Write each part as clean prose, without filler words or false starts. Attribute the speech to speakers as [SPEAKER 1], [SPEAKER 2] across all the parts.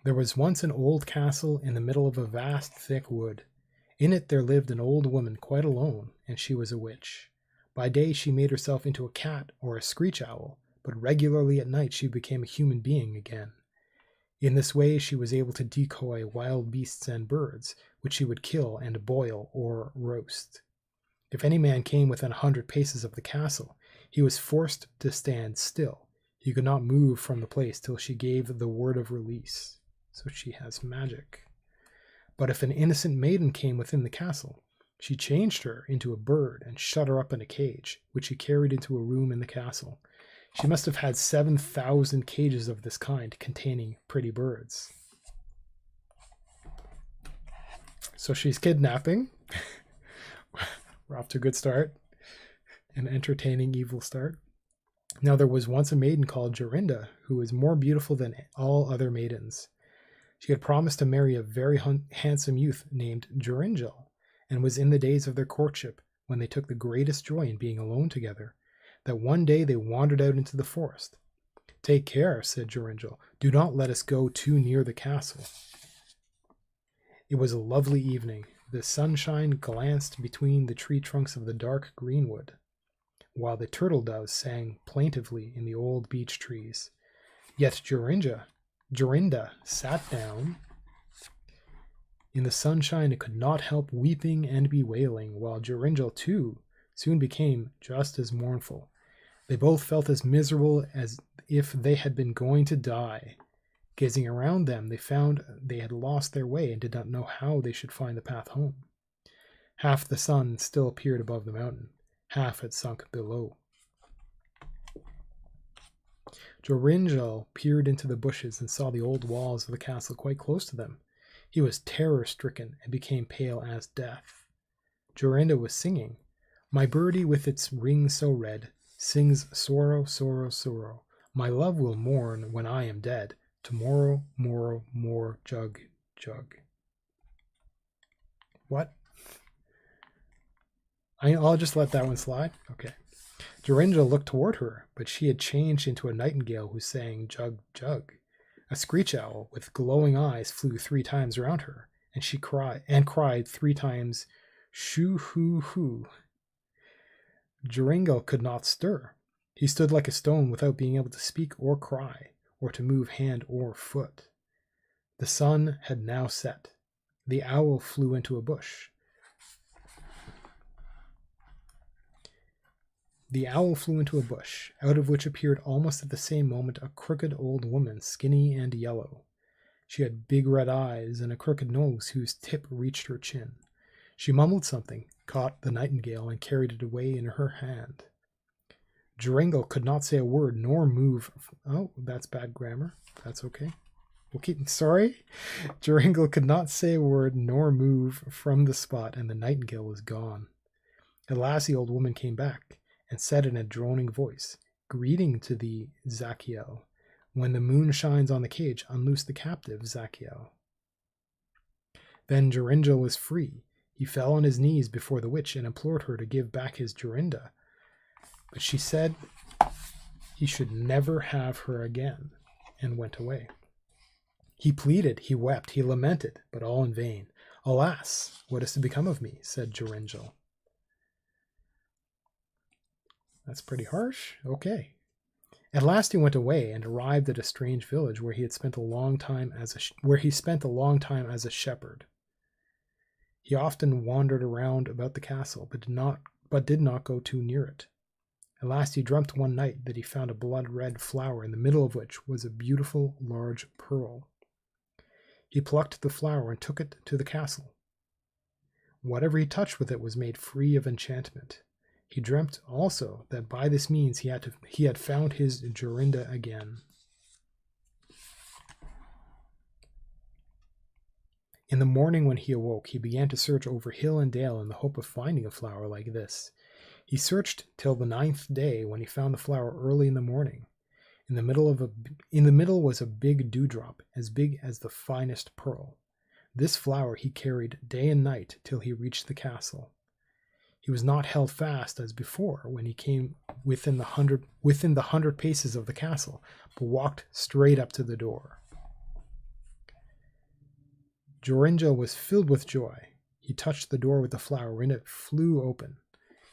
[SPEAKER 1] There was once an old castle in the middle of a vast, thick wood. In it there lived an old woman quite alone, and she was a witch. By day she made herself into a cat or a screech owl, but regularly at night she became a human being again. In this way she was able to decoy wild beasts and birds, which she would kill and boil or roast. If any man came within 100 paces of the castle, he was forced to stand still. He could not move from the place till she gave the word of release. So she has magic. But if an innocent maiden came within the castle, she changed her into a bird and shut her up in a cage, which she carried into a room in the castle. She must have had 7,000 cages of this kind containing pretty birds. So she's kidnapping. We're off to a good start. An entertaining evil start. Now there was once a maiden called Jorinda, who was more beautiful than all other maidens. She had promised to marry a very handsome youth named Joringel, and was in the days of their courtship, when they took the greatest joy in being alone together, that one day they wandered out into the forest. "Take care," said Joringel. "Do not let us go too near the castle." It was a lovely evening. The sunshine glanced between the tree trunks of the dark greenwood, while the turtle doves sang plaintively in the old beech trees. Yet Jorinda sat down in the sunshine and could not help weeping and bewailing, while Joringel too soon became just as mournful. They both felt as miserable as if they had been going to die. Gazing around them, they found they had lost their way and did not know how they should find the path home. Half the sun still appeared above the mountain, half had sunk below. Joringel peered into the bushes and saw the old walls of the castle quite close to them. He was terror-stricken and became pale as death. Jorinda was singing, "My birdie with its ring so red sings sorrow, sorrow, sorrow. My love will mourn when I am dead. Tomorrow, morrow, more jug, jug." What? I'll just let that one slide. Okay. Jorinda looked toward her, but she had changed into a nightingale who sang jug, jug. A screech owl with glowing eyes flew 3 times around her, and she cried 3 times, "Shoo hoo hoo." Joringel could not stir. He stood like a stone without being able to speak or cry, or to move hand or foot. The sun had now set. The owl flew into a bush. Out of which appeared almost at the same moment a crooked old woman, skinny and yellow. She had big red eyes and a crooked nose whose tip reached her chin. She mumbled something, caught the nightingale, and carried it away in her hand. Joringel could not say a word nor move. Oh, that's bad grammar. That's okay. Sorry. Joringel could not say a word nor move from the spot, and the nightingale was gone. At last the old woman came back and said in a droning voice, "Greeting to thee, Zachiel. When the moon shines on the cage, unloose the captive, Zachiel." Then Joringel was free. He fell on his knees before the witch and implored her to give back his Jorinda. But she said he should never have her again, and went away. He pleaded, he wept, he lamented, but all in vain. "Alas, what is to become of me?" said Joringel. That's pretty harsh. Okay. At last he went away and arrived at a strange village where he spent a long time as a shepherd. He often wandered around about the castle, but did not go too near it. At last he dreamt one night that he found a blood-red flower, in the middle of which was a beautiful large pearl. He plucked the flower and took it to the castle. Whatever he touched with it was made free of enchantment. He dreamt also that by this means he had found his Jorinda again. In the morning when he awoke, he began to search over hill and dale in the hope of finding a flower like this. He searched till the 9th day, when he found the flower early in the morning. In the middle was a big dewdrop, as big as the finest pearl. This flower he carried day and night till he reached the castle. He was not held fast as before when he came within the 100 paces of the castle, but walked straight up to the door. Joringel was filled with joy. He touched the door with the flower, and it flew open.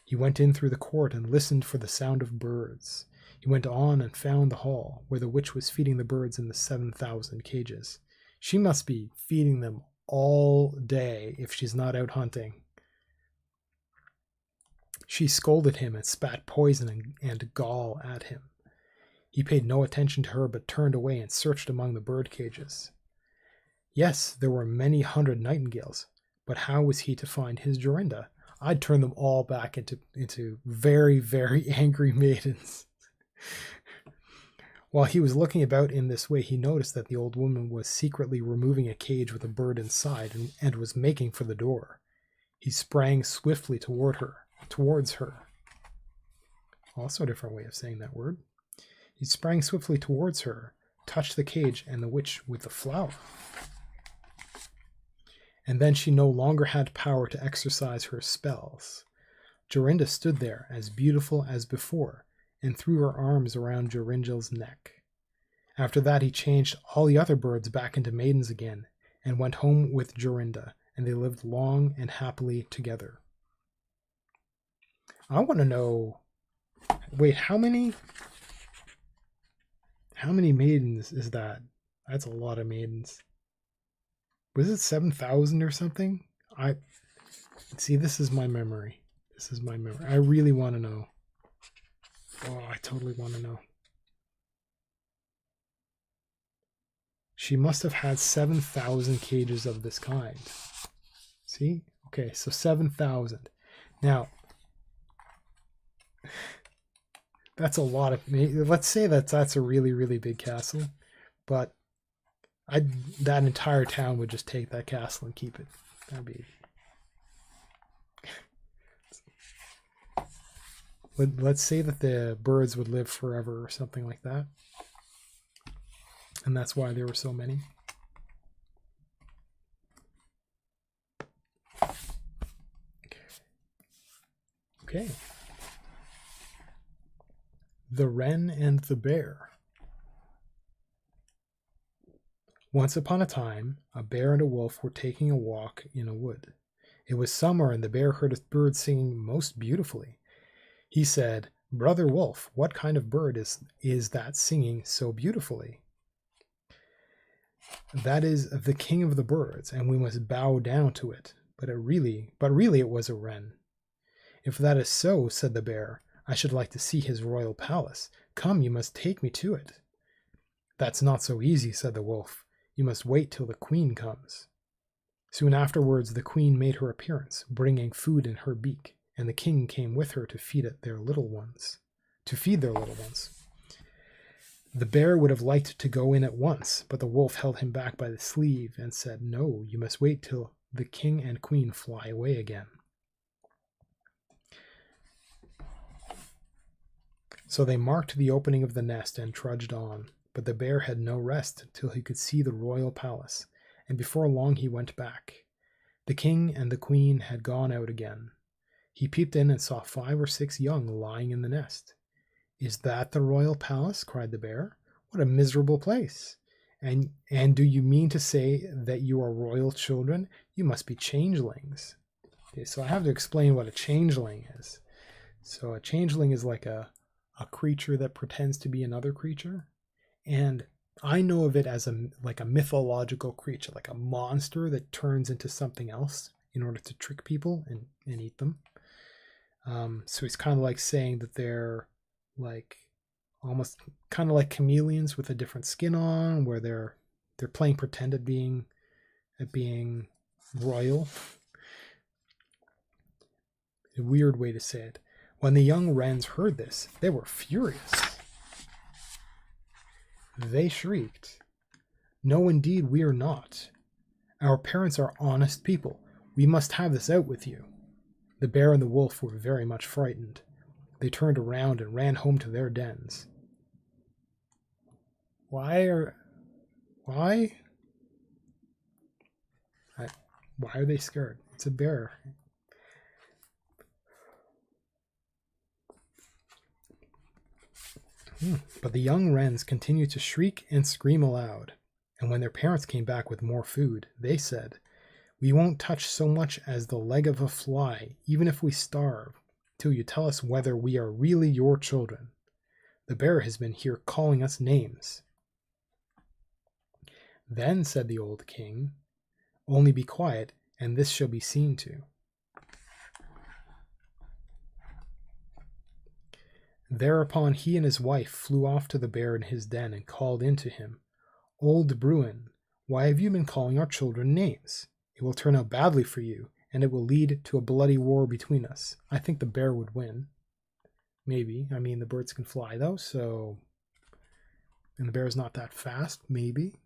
[SPEAKER 1] He went in through the court and listened for the sound of birds. He went on and found the hall, where the witch was feeding the birds in the 7,000 cages. She must be feeding them all day if she's not out hunting. She scolded him and spat poison and gall at him. He paid no attention to her, but turned away and searched among the bird cages. Yes, there were many hundred nightingales, but how was he to find his Jorinda? I'd turn them all back into very, very angry maidens. While he was looking about in this way, he noticed that the old woman was secretly removing a cage with a bird inside and was making for the door. He sprang swiftly towards her. Also a different way of saying that word. He sprang swiftly towards her, touched the cage and the witch with the flower. And then she no longer had power to exercise her spells. Jorinda stood there as beautiful as before, and threw her arms around Joringel's neck. After that he changed all the other birds back into maidens again, and went home with Jorinda, and they lived long and happily together. I want to know, wait, how many maidens is that? That's a lot of maidens. Was it 7,000 or something? See, this is my memory. I really want to know. Oh, I totally want to know. She must have had 7,000 cages of this kind. See? Okay, so 7,000. Now, that's a lot of... Let's say that's a really, really big castle, but that entire town would just take that castle and keep it. That'd be... Let's say that the birds would live forever or something like that. And that's why there were so many. Okay. The Wren and the Bear. Once upon a time, a bear and a wolf were taking a walk in a wood. It was summer, and the bear heard a bird singing most beautifully. He said, "Brother Wolf, what kind of bird is that singing so beautifully?" "That is the king of the birds, and we must bow down to it. But really it was a wren." "If that is so," said the bear, "I should like to see his royal palace. Come, you must take me to it." "That's not so easy," said the wolf. "You must wait till the queen comes." Soon afterwards the queen made her appearance, bringing food in her beak, and the king came with her to feed their little ones. The bear would have liked to go in at once, but the wolf held him back by the sleeve and said, "No, you must wait till the king and queen fly away again." So they marked the opening of the nest and trudged on, but the bear had no rest till he could see the royal palace, and before long he went back. The king and the queen had gone out again. He peeped in and saw 5 or 6 young lying in the nest. "Is that the royal palace?" cried the bear. "What a miserable place! And do you mean to say that you are royal children? You must be changelings." Okay, so I have to explain what a changeling is. So a changeling is like a creature that pretends to be another creature. And I know of it as like a mythological creature, like a monster that turns into something else in order to trick people and eat them. So it's kind of like saying that they're like almost kind of like chameleons with a different skin on, where they're playing pretend at being royal. A weird way to say it. When the young wrens heard this, they were furious. They shrieked, "No, indeed, we are not. Our parents are honest people. We must have this out with you." The bear and the wolf were very much frightened. They turned around and ran home to their dens. Why are they scared? It's a bear. But the young wrens continued to shriek and scream aloud, and when their parents came back with more food, they said, We won't touch so much as the leg of a fly, even if we starve, till you tell us whether we are really your children. The bear has been here calling us names." "Then," said the old king, "only be quiet, and this shall be seen to." Thereupon he and his wife flew off to the bear in his den and called in to him, "Old Bruin, why have you been calling our children names? It will turn out badly for you, and it will lead to a bloody war between us." I think the bear would win. Maybe. I mean, the birds can fly, though, so... And the bear's not that fast. Maybe.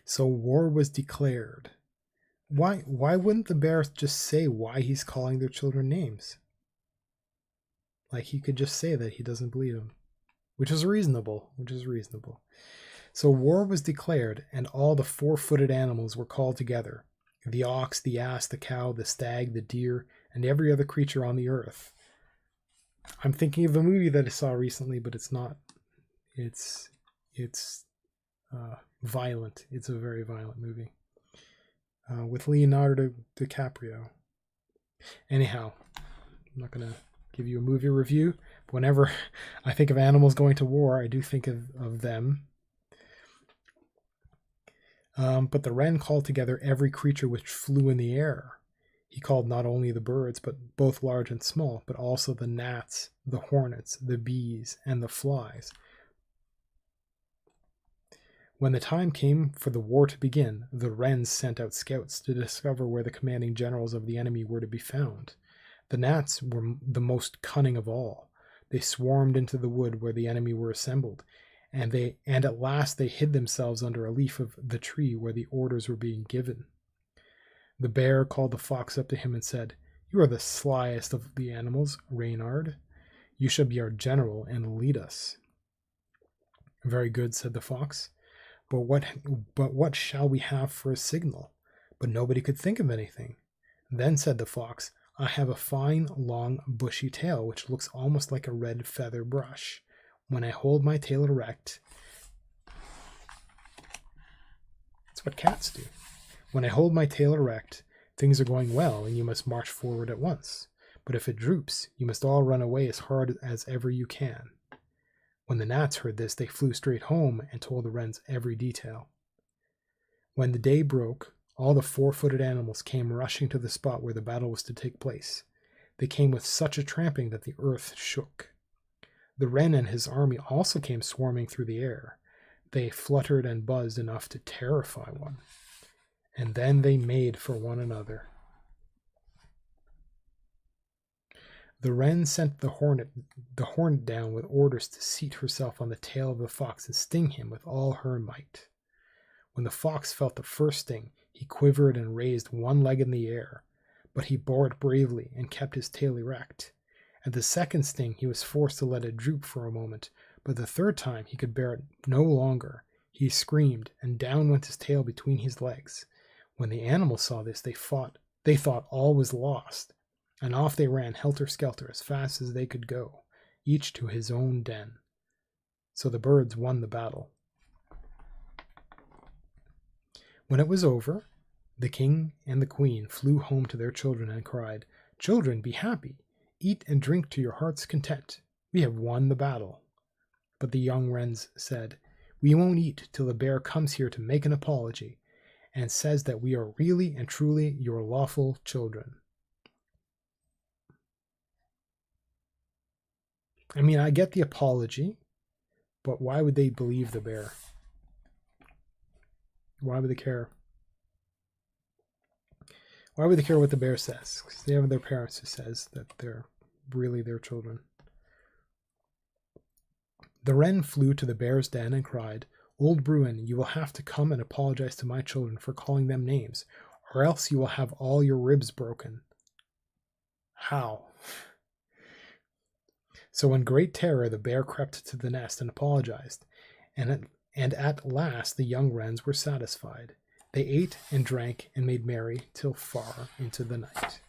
[SPEAKER 1] So war was declared. Why wouldn't the bear just say why he's calling their children names? Like, he could just say that he doesn't believe them. Which is reasonable. So war was declared, and all the four-footed animals were called together. The ox, the ass, the cow, the stag, the deer, and every other creature on the earth. I'm thinking of a movie that I saw recently, but it's not. It's violent. It's a very violent movie. With Leonardo DiCaprio. Anyhow, I'm not going to give you a movie review. But whenever I think of animals going to war, I do think of them. But the wren called together every creature which flew in the air. He called not only the birds, but both large and small, but also the gnats, the hornets, the bees, and the flies. When the time came for the war to begin, the wrens sent out scouts to discover where the commanding generals of the enemy were to be found. The gnats were the most cunning of all. They swarmed into the wood where the enemy were assembled, and at last they hid themselves under a leaf of the tree where the orders were being given. The bear called the fox up to him and said, "You are the slyest of the animals, Reynard. You shall be our general and lead us." "Very good," said the fox. But what shall we have for a signal?" But nobody could think of anything. Then said the fox, "I have a fine, long, bushy tail, which looks almost like a red feather brush. When I hold my tail erect..." That's what cats do. "When I hold my tail erect, things are going well, and you must march forward at once. But if it droops, you must all run away as hard as ever you can." When the gnats heard this, they flew straight home and told the wrens every detail. When the day broke, all the four-footed animals came rushing to the spot where the battle was to take place. They came with such a tramping that the earth shook. The wren and his army also came swarming through the air. They fluttered and buzzed enough to terrify one. And then they made for one another. The wren sent the hornet down with orders to seat herself on the tail of the fox and sting him with all her might. When the fox felt the first sting, he quivered and raised one leg in the air, but he bore it bravely and kept his tail erect. At the second sting, he was forced to let it droop for a moment, but the third time he could bear it no longer. He screamed, and down went his tail between his legs. When the animals saw this, they thought all was lost, and off they ran helter-skelter as fast as they could go, each to his own den. So the birds won the battle. When it was over, the king and the queen flew home to their children and cried, "Children, be happy. Eat and drink to your heart's content. We have won the battle." But the young wrens said, "We won't eat till the bear comes here to make an apology and says that we are really and truly your lawful children." I mean, I get the apology, but why would they believe the bear? Why would they care? Why would they care what the bear says? Because they have their parents who says that they're really their children. The wren flew to the bear's den and cried, "Old Bruin, you will have to come and apologize to my children for calling them names, or else you will have all your ribs broken." How? So in great terror, the bear crept to the nest and apologized, and at last the young wrens were satisfied. They ate and drank and made merry till far into the night.